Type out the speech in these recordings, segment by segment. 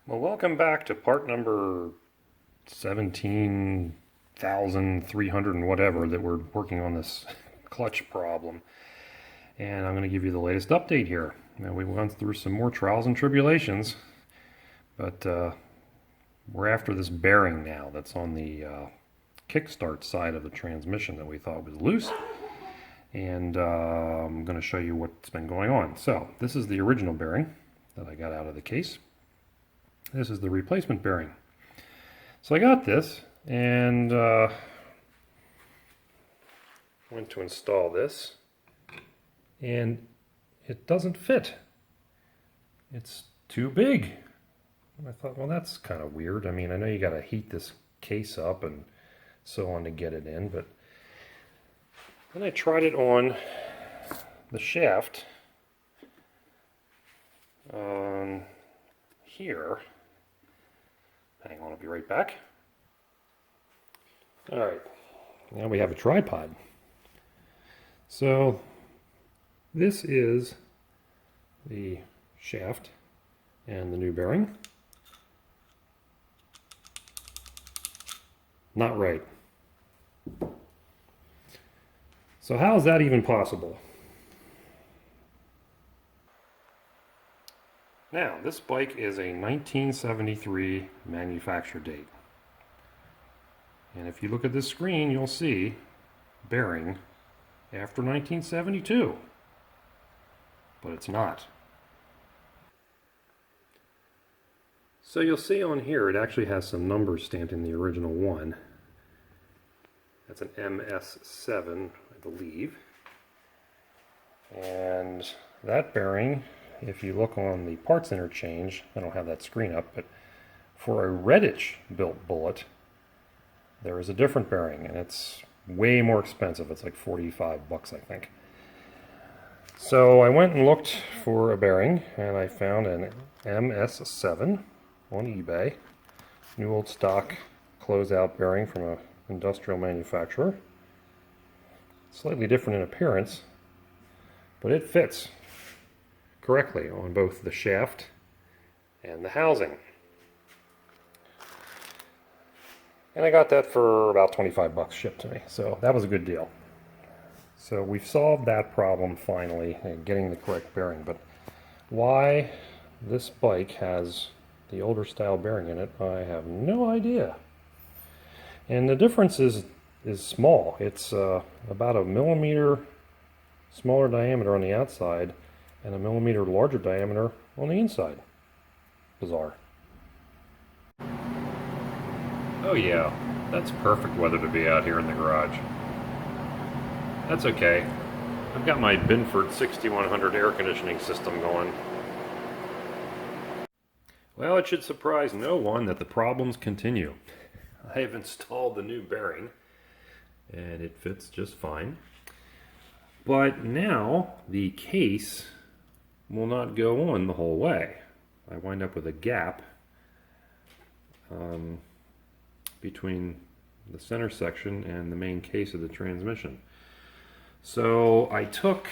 Well, welcome back to part number 17,300 and whatever that we're working on this clutch problem. And I'm going to give you the latest update here. Now, we went through some more trials and tribulations, but we're after this bearing now that's on the kickstart side of the transmission that we thought was loose. And I'm going to show you what's been going on. So this is the original bearing that I got out of the case. This is the replacement bearing. So I got this and went to install this, and it doesn't fit. It's too big. And I thought, well, that's kind of weird. I mean, I know you got to heat this case up and so on to get it in, but then I tried it on the shaft here. Hang on, I'll be right back. All right, now we have a tripod. So this is the shaft and the new bearing. Not right. So how is that even possible? Now, this bike is a 1973 manufacture date. And if you look at this screen, you'll see bearing after 1972. But it's not. So you'll see on here, it actually has some numbers stamped in the original one. That's an MS7, I believe. And that bearing, if you look on the parts interchange, I don't have that screen up, but for a Redditch built Bullet, there is a different bearing, and it's way more expensive. It's like 45 bucks, I think. So I went and looked for a bearing, and I found an MS7 on eBay. New old stock closeout bearing from an industrial manufacturer. Slightly different in appearance, but it fits correctly on both the shaft and the housing. And I got that for about 25 bucks shipped to me, so that was a good deal. So we've solved that problem finally, getting the correct bearing. But why this bike has the older style bearing in it, I have no idea. And the difference is small. It's about a millimeter smaller diameter on the outside and a millimeter larger diameter on the inside. Bizarre. Oh yeah, that's perfect weather to be out here in the garage. That's okay. I've got my Binford 6100 air conditioning system going. Well, it should surprise no one that the problems continue. I have installed the new bearing, and it fits just fine. But now the case will not go on the whole way. I wind up with a gap between the center section and the main case of the transmission. So I took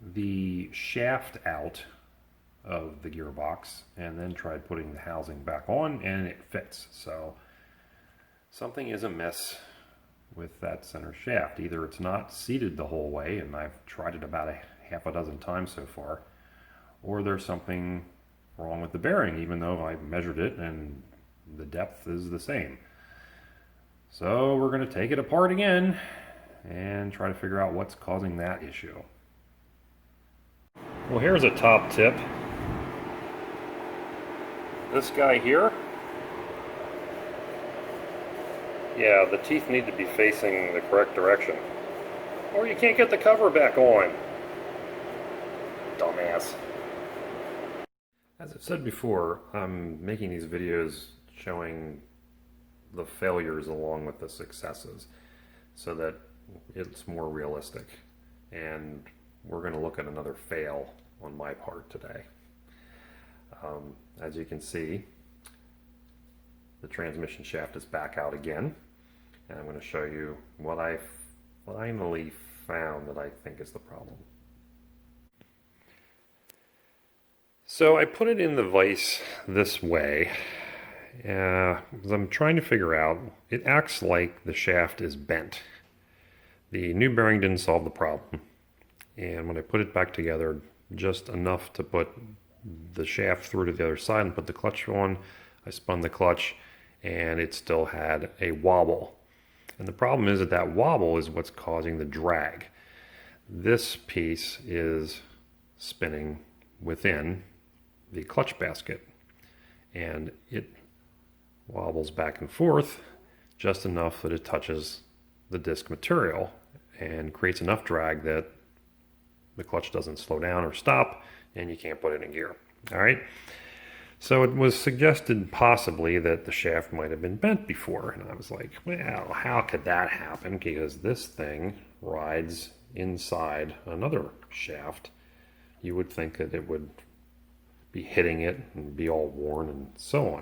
the shaft out of the gearbox and then tried putting the housing back on, and it fits. So something is amiss with that center shaft. Either it's not seated the whole way, and I've tried it about half a dozen times so far, or there's something wrong with the bearing, even though I measured it and the depth is the same. So we're going to take it apart again and try to figure out what's causing that issue. Well, here's a top tip. This guy here, yeah, the teeth need to be facing the correct direction, or you can't get the cover back on. Dumbass. As I've said before, I'm making these videos showing the failures along with the successes so that it's more realistic. And we're going to look at another fail on my part today. As you can see, the transmission shaft is back out again. And I'm going to show you what I finally found that I think is the problem. So I put it in the vise this way. As I'm trying to figure out, it acts like the shaft is bent. The new bearing didn't solve the problem. And when I put it back together, just enough to put the shaft through to the other side and put the clutch on, I spun the clutch and it still had a wobble. And the problem is that that wobble is what's causing the drag. This piece is spinning within the clutch basket and it wobbles back and forth just enough that it touches the disc material and creates enough drag that the clutch doesn't slow down or stop and you can't put it in gear. All right. So it was suggested possibly that the shaft might have been bent before. And I was like, well, how could that happen? Because this thing rides inside another shaft. You would think that it would be hitting it and be all worn and so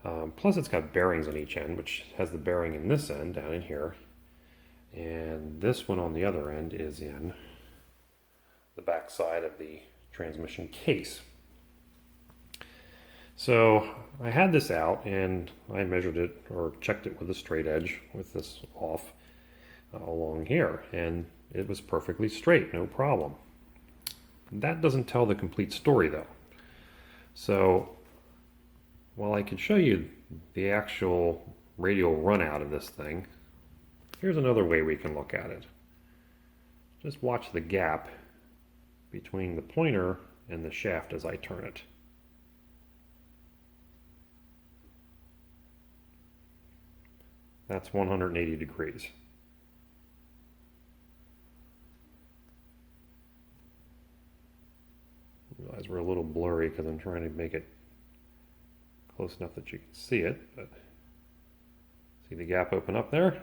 on. Plus it's got bearings on each end, which has the bearing in this end down in here. And this one on the other end is in the back side of the transmission case. So I had this out and I measured it or checked it with a straight edge with this off along here, and it was perfectly straight, no problem. That doesn't tell the complete story though. So while I could show you the actual radial run out of this thing, here's another way we can look at it. Just watch the gap between the pointer and the shaft as I turn it. That's 180 degrees. I realize we're a little blurry because I'm trying to make it close enough that you can see it, but see the gap open up there?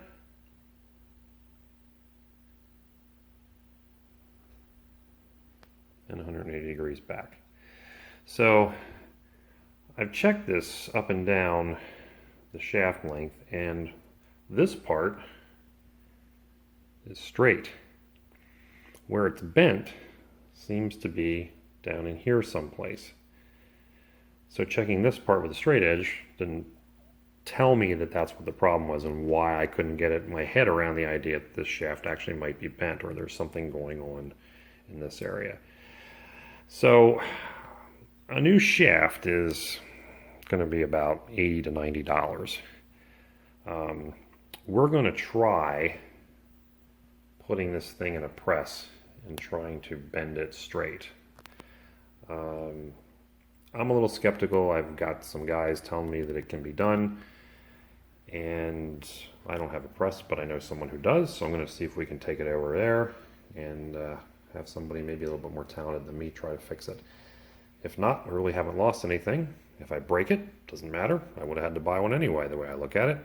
And 180 degrees back. So I've checked this up and down the shaft length, and this part is straight. Where it's bent seems to be down in here someplace. So checking this part with a straight edge didn't tell me that that's what the problem was and why I couldn't get my head around the idea that this shaft actually might be bent or there's something going on in this area. So a new shaft is going to be about $80 to $90. We're going to try putting this thing in a press and trying to bend it straight. I'm a little skeptical. I've got some guys telling me that it can be done, and I don't have a press, but I know someone who does, so I'm going to see if we can take it over there and have somebody maybe a little bit more talented than me try to fix it. If not, I really haven't lost anything. If I break it, doesn't matter. I would have had to buy one anyway, the way I look at it.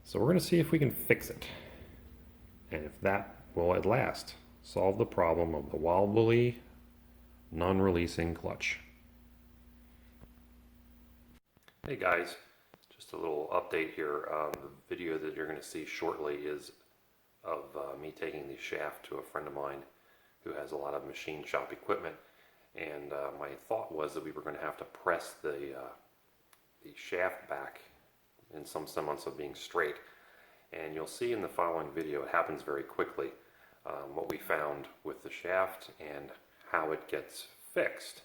So we're going to see if we can fix it. And if that will at last solve the problem of the wobbly, non-releasing clutch. Hey guys, just a little update here. The video that you're going to see shortly is of me taking the shaft to a friend of mine who has a lot of machine shop equipment. And my thought was that we were going to have to press the shaft back in some semblance of being straight. And you'll see in the following video, it happens very quickly, what we found with the shaft and how it gets fixed.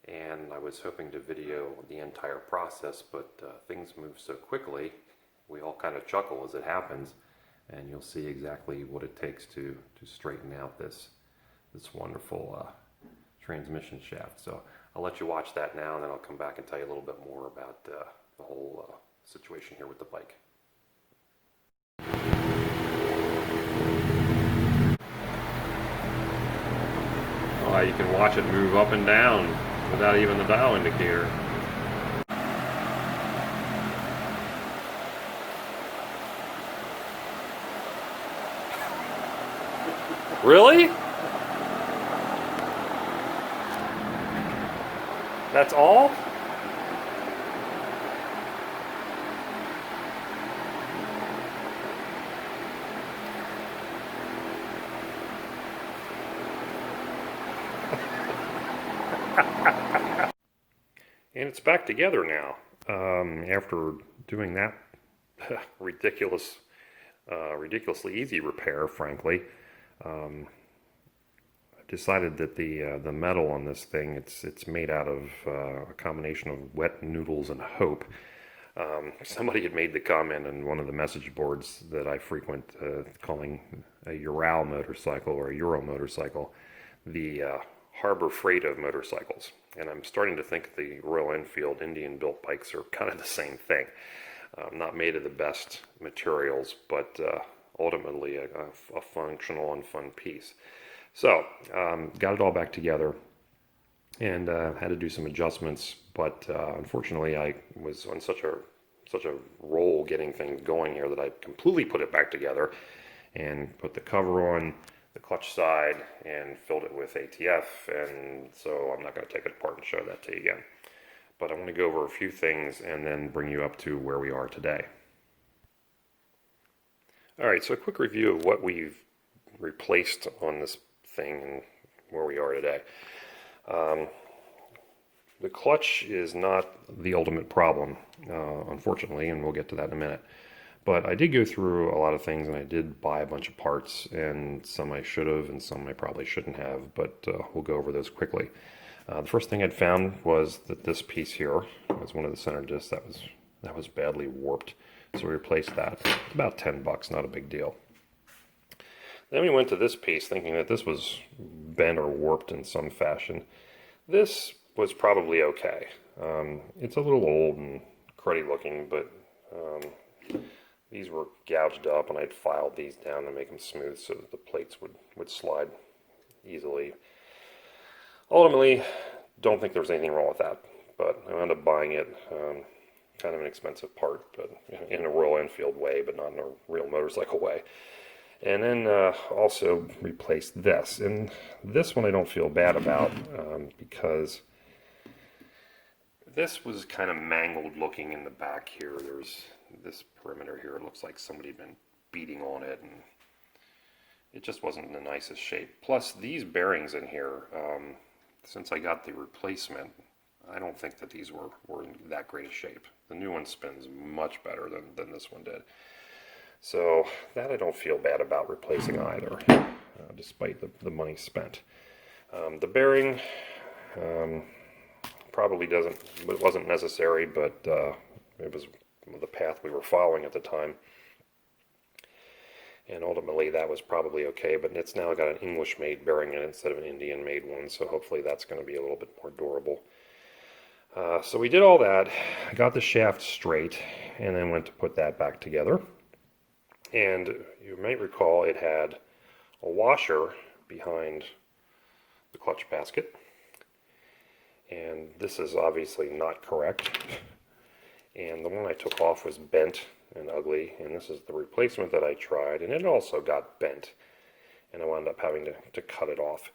And I was hoping to video the entire process, but things move so quickly, we all kind of chuckle as it happens, and you'll see exactly what it takes to straighten out this wonderful transmission shaft. So I'll let you watch that now, and then I'll come back and tell you a little bit more about the whole situation here with the bike. Oh, you can watch it move up and down without even the dial indicator. Really? That's all? it's back together now. After doing that ridiculously easy repair, frankly. I've decided that the metal on this thing, it's made out of a combination of wet noodles and hope. Somebody had made the comment on one of the message boards that I frequent, calling a Ural motorcycle or a Euro motorcycle the Harbor Freight of motorcycles. And I'm starting to think the Royal Enfield Indian built bikes are kind of the same thing. Not made of the best materials, but ultimately a functional and fun piece. So, got it all back together and had to do some adjustments, but unfortunately I was on such a roll getting things going here that I completely put it back together and put the cover on the clutch side and filled it with ATF, and so I'm not going to take it apart and show that to you again. But I want to go over a few things and then bring you up to where we are today. Alright, so a quick review of what we've replaced on this thing and where we are today. The clutch is not the ultimate problem, unfortunately, and we'll get to that in a minute. But I did go through a lot of things, and I did buy a bunch of parts, and some I should have, and some I probably shouldn't have, but we'll go over those quickly. The first thing I'd found was that this piece here was one of the center discs that was badly warped, so we replaced that. It's about $10, not a big deal. Then we went to this piece thinking that this was bent or warped in some fashion. This was probably okay. It's a little old and cruddy looking, but these were gouged up, and I'd filed these down to make them smooth so that the plates would slide easily. Ultimately, don't think there was anything wrong with that, but I ended up buying it. Kind of an expensive part, but in a Royal Enfield way, but not in a real motorcycle way. And then also replaced this. And this one I don't feel bad about because this was kind of mangled looking in the back here. There's this perimeter here. It looks like somebody had been beating on it, and it just wasn't in the nicest shape. Plus, these bearings in here, since I got the replacement, I don't think that these were in that great a shape. The new one spins much better than this one did. So that I don't feel bad about replacing either, despite the money spent. The bearing probably wasn't necessary, but it was the path we were following at the time. And ultimately that was probably okay, but it's now got an English-made bearing in it instead of an Indian-made one, so hopefully that's going to be a little bit more durable. So we did all that, got the shaft straight, and then went to put that back together. And you might recall it had a washer behind the clutch basket. And this is obviously not correct. And the one I took off was bent and ugly. And this is the replacement that I tried. And it also got bent. And I wound up having to cut it off.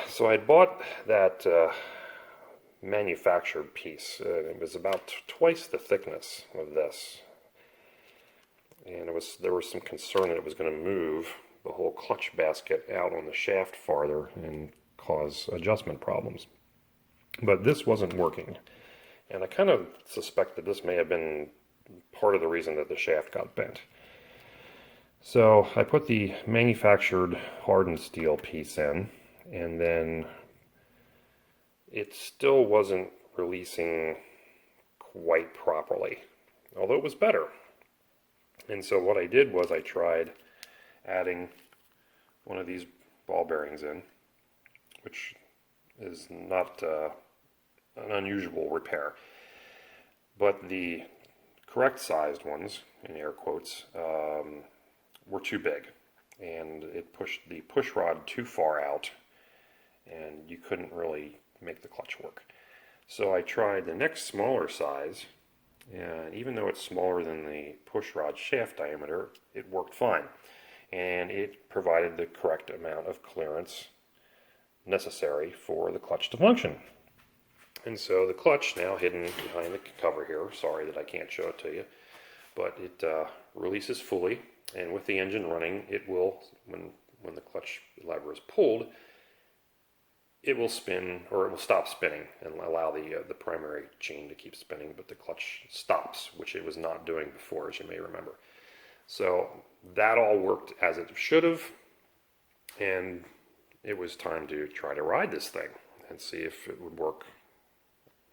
So I bought that manufactured piece. It was about twice the thickness of this. And there was some concern that it was going to move the whole clutch basket out on the shaft farther and cause adjustment problems. But this wasn't working. And I kind of suspect that this may have been part of the reason that the shaft got bent. So I put the manufactured hardened steel piece in, and then it still wasn't releasing quite properly, although it was better. And so what I did was I tried adding one of these ball bearings in, which is not an unusual repair. But the correct sized ones, in air quotes, were too big. And it pushed the push rod too far out, and you couldn't really make the clutch work. So I tried the next smaller size, and even though it's smaller than the push rod shaft diameter, it worked fine. And it provided the correct amount of clearance necessary for the clutch to function. And so the clutch, now hidden behind the cover here, sorry that I can't show it to you, but it releases fully, and with the engine running, it will, when the clutch lever is pulled, it will spin, or it will stop spinning and allow the primary chain to keep spinning, but the clutch stops, which it was not doing before, as you may remember. So that all worked as it should have, and it was time to try to ride this thing and see if it would work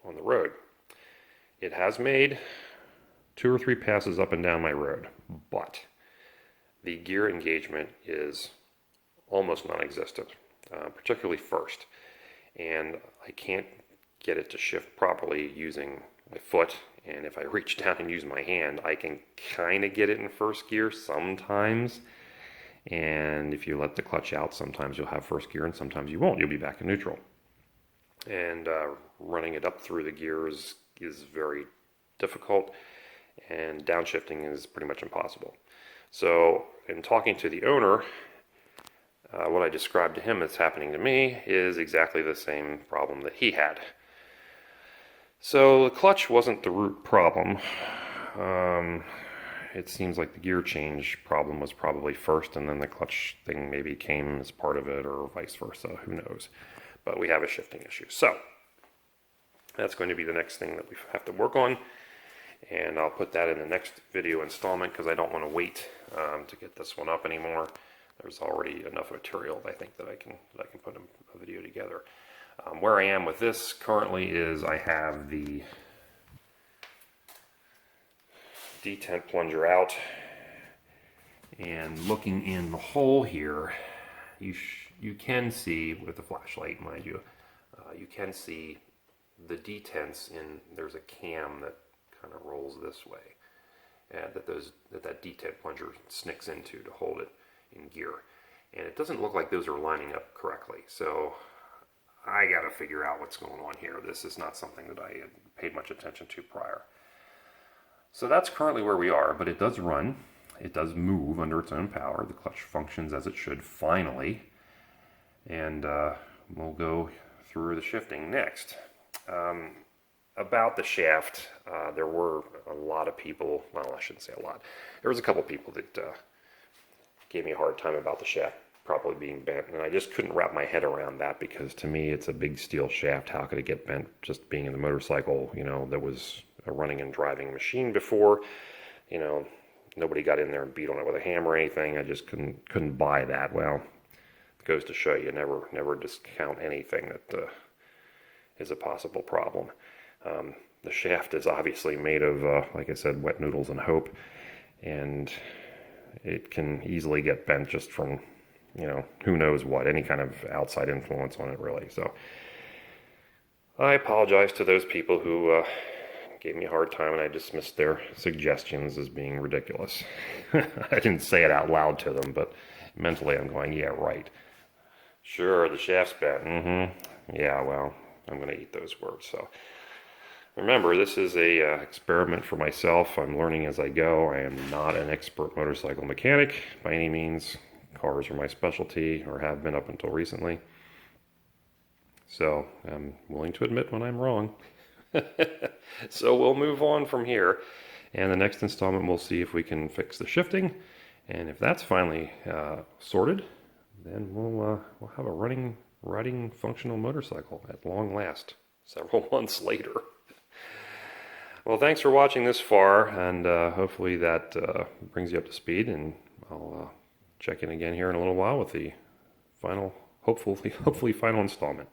on the road. It has made 2 or 3 passes up and down my road, but the gear engagement is almost non-existent, particularly first. And I can't get it to shift properly using my foot, and if I reach down and use my hand, I can kind of get it in first gear sometimes. And if you let the clutch out, sometimes you'll have first gear and sometimes you won't. You'll be back in neutral. And running it up through the gears is very difficult, and downshifting is pretty much impossible. So in talking to the owner, what I described to him that's happening to me is exactly the same problem that he had. So the clutch wasn't the root problem. It seems like the gear change problem was probably first, and then the clutch thing maybe came as part of it, or vice versa, who knows. But we have a shifting issue. So that's going to be the next thing that we have to work on, and I'll put that in the next video installment because I don't want to wait to get this one up anymore. There's already enough material, I think, that I can put a video together. Where I am with this currently is I have the detent plunger out, and looking in the hole here, you can see, with the flashlight, mind you, you can see the detents in. There's a cam that kind of rolls this way, and that detent plunger snicks into to hold it in gear, and it doesn't look like those are lining up correctly. So I got to figure out what's going on here. This is not something that I had paid much attention to prior. So that's currently where we are, but it does run. It does move under its own power. The clutch functions as it should finally, and we'll go through the shifting next. About the shaft, there were a lot of people, well, I shouldn't say a lot. There was a couple people that gave me a hard time about the shaft probably being bent, and I just couldn't wrap my head around that, because to me it's a big steel shaft. How could it get bent? Just being in the motorcycle, that was a running and driving machine before, nobody got in there and beat on it with a hammer or anything. I just couldn't buy that. Well, it goes to show you never discount anything that is a possible problem. The shaft is obviously made of, like I said, wet noodles and hope, and it can easily get bent just from, who knows what, any kind of outside influence on it, really. So I apologize to those people who gave me a hard time, and I dismissed their suggestions as being ridiculous. I didn't say it out loud to them, but mentally I'm going, yeah, right. Sure, the shaft's bent. Yeah, well, I'm going to eat those words. So remember, this is a experiment for myself. I'm learning as I go. I am not an expert motorcycle mechanic by any means. Cars are my specialty, or have been up until recently. So I'm willing to admit when I'm wrong. So we'll move on from here, and the next installment we'll see if we can fix the shifting, and if that's finally sorted, then we'll have a riding functional motorcycle at long last, several months later. Well, thanks for watching this far, and hopefully that brings you up to speed, and I'll check in again here in a little while with the final, hopefully final installment.